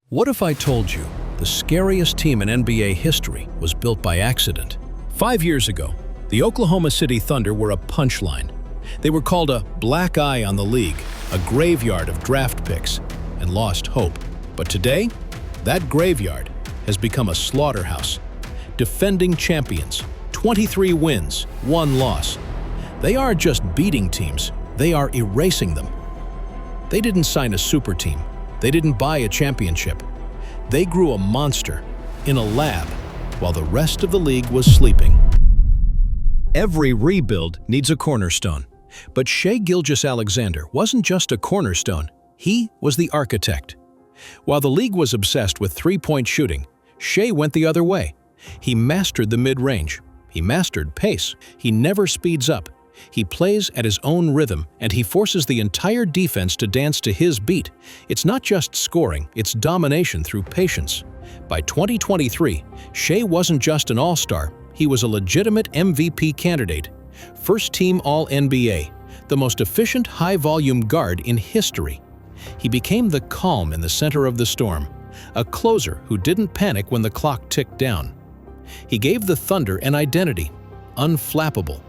What if I told you the scariest team in NBA history was built by accident? 5 years ago, the Oklahoma City Thunder were a punchline. They were called a black eye on the league, a graveyard of draft picks, and lost hope. But today, that graveyard has become a slaughterhouse. Defending champions, 23 wins, 1 loss. They aren't just beating teams, they are erasing them. They didn't sign a super team. They didn't buy a championship. They grew a monster in a lab while the rest of the league was sleeping. Every rebuild needs a cornerstone. But Shai Gilgeous-Alexander wasn't just a cornerstone, he was the architect. While the league was obsessed with three-point shooting, Shai went the other way. He mastered the mid-range. He mastered pace. He never speeds up. He plays at his own rhythm, and he forces the entire defense to dance to his beat. It's not just scoring, it's domination through patience. By 2023, Shai wasn't just an all-star, he was a legitimate MVP candidate. First-team All-NBA, the most efficient high-volume guard in history. He became the calm in the center of the storm, a closer who didn't panic when the clock ticked down. He gave the Thunder an identity, unflappable.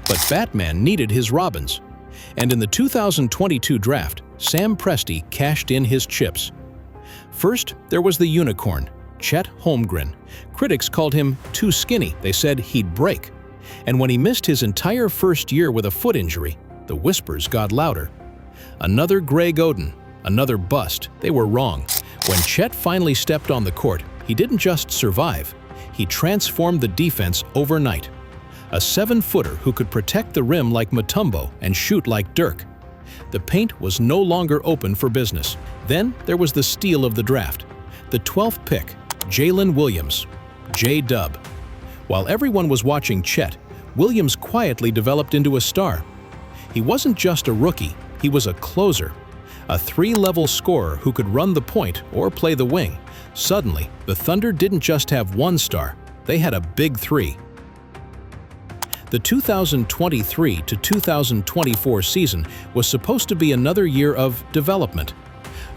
But Batman needed his Robins. And in the 2022 draft, Sam Presti cashed in his chips. First, there was the unicorn, Chet Holmgren. Critics called him too skinny. They said he'd break. And when he missed his entire first year with a foot injury, the whispers got louder. Another Greg Oden, another bust. They were wrong. When Chet finally stepped on the court, he didn't just survive. He transformed the defense overnight. A 7-footer who could protect the rim like Mutombo and shoot like Dirk. The paint was no longer open for business. Then there was the steal of the draft. The 12th pick, Jalen Williams, J-Dub. While everyone was watching Chet, Williams quietly developed into a star. He wasn't just a rookie, he was a closer. A 3-level scorer who could run the point or play the wing. Suddenly, the Thunder didn't just have one star, they had a big 3. The 2023 to 2024 season was supposed to be another year of development,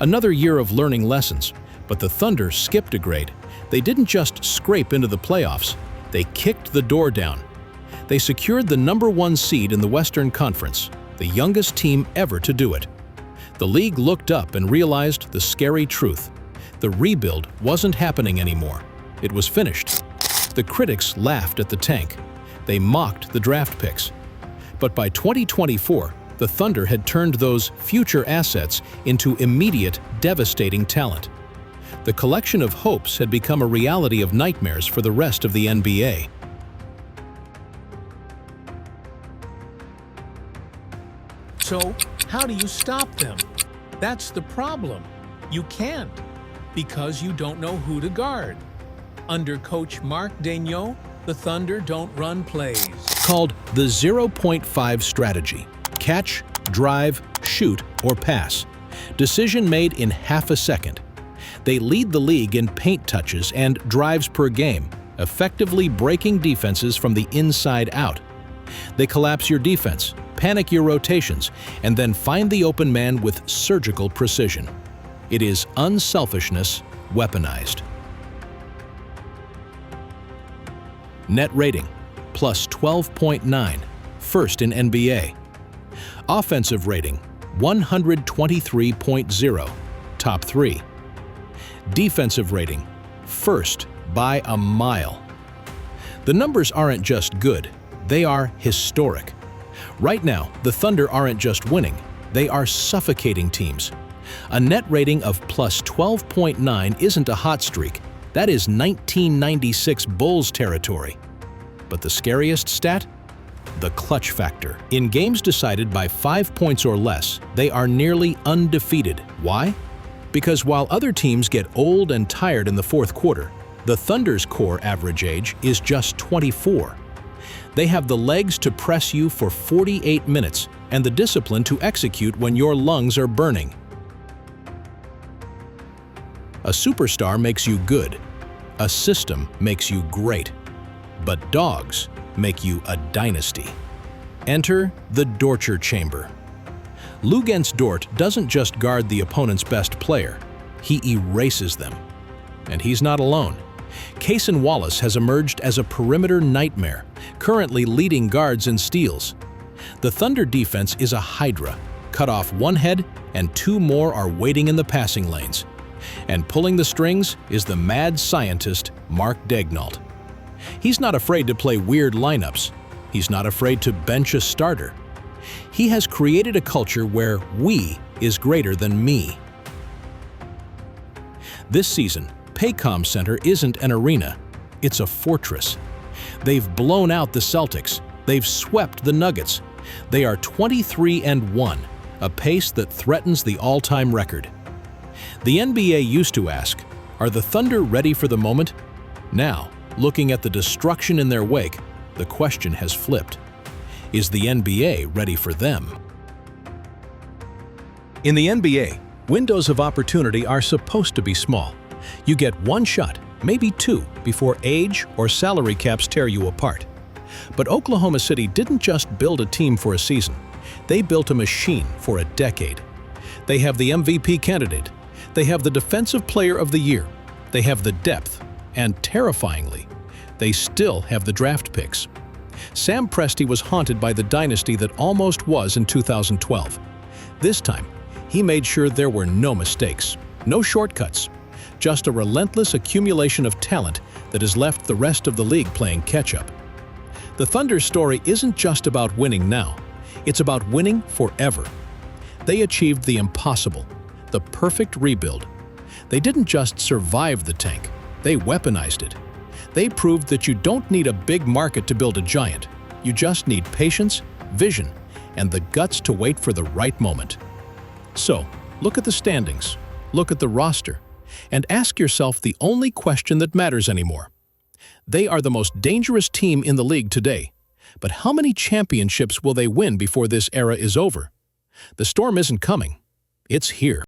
another year of learning lessons, but the Thunder skipped a grade. They didn't just scrape into the playoffs, they kicked the door down. They secured the #1 seed in the Western Conference, the youngest team ever to do it. The league looked up and realized the scary truth. The rebuild wasn't happening anymore. It was finished. The critics laughed at the tank. They mocked the draft picks. But by 2024, the Thunder had turned those future assets into immediate, devastating talent. The collection of hopes had become a reality of nightmares for the rest of the NBA. So, how do you stop them? That's the problem. You can't, because you don't know who to guard. Under coach Mark Daigneault, the Thunder don't run plays. Called the 0.5 strategy. Catch, drive, shoot, or pass. Decision made in half a second. They lead the league in paint touches and drives per game, effectively breaking defenses from the inside out. They collapse your defense, panic your rotations, and then find the open man with surgical precision. It is unselfishness weaponized. Net rating, plus 12.9, first in NBA. Offensive rating, 123.0, top 3. Defensive rating, first by a mile. The numbers aren't just good, they are historic. Right now, the Thunder aren't just winning, they are suffocating teams. A net rating of plus 12.9 isn't a hot streak. That is 1996 Bulls territory. But the scariest stat? The clutch factor. In games decided by 5 points or less, they are nearly undefeated. Why? Because while other teams get old and tired in the fourth quarter, the Thunder's core average age is just 24. They have the legs to press you for 48 minutes and the discipline to execute when your lungs are burning. A superstar makes you good. A system makes you great. But dogs make you a dynasty. Enter the torture chamber. Luguentz Dort doesn't just guard the opponent's best player, he erases them. And he's not alone. Cason Wallace has emerged as a perimeter nightmare, currently leading guards in steals. The Thunder defense is a hydra. Cut off one head and two more are waiting in the passing lanes. And pulling the strings is the mad scientist Mark Daigneault. He's not afraid to play weird lineups. He's not afraid to bench a starter. He has created a culture where we is greater than me. This season, Paycom Center isn't an arena, it's a fortress. They've blown out the Celtics, they've swept the Nuggets. They are 23-1, a pace that threatens the all-time record. The NBA used to ask, are the Thunder ready for the moment? Now, looking at the destruction in their wake, the question has flipped. Is the NBA ready for them? In the NBA, windows of opportunity are supposed to be small. You get one shot, maybe two, before age or salary caps tear you apart. But Oklahoma City didn't just build a team for a season. They built a machine for a decade. They have the MVP candidate. They have the Defensive Player of the Year. They have the depth. And terrifyingly, they still have the draft picks. Sam Presti was haunted by the dynasty that almost was in 2012. This time, he made sure there were no mistakes, no shortcuts, just a relentless accumulation of talent that has left the rest of the league playing catch-up. The Thunder's story isn't just about winning now, it's about winning forever. They achieved the impossible, the perfect rebuild. They didn't just survive the tank, they weaponized it. They proved that you don't need a big market to build a giant. You just need patience, vision, and the guts to wait for the right moment. So, look at the standings, look at the roster, and ask yourself the only question that matters anymore. They are the most dangerous team in the league today, but how many championships will they win before this era is over? The storm isn't coming, it's here.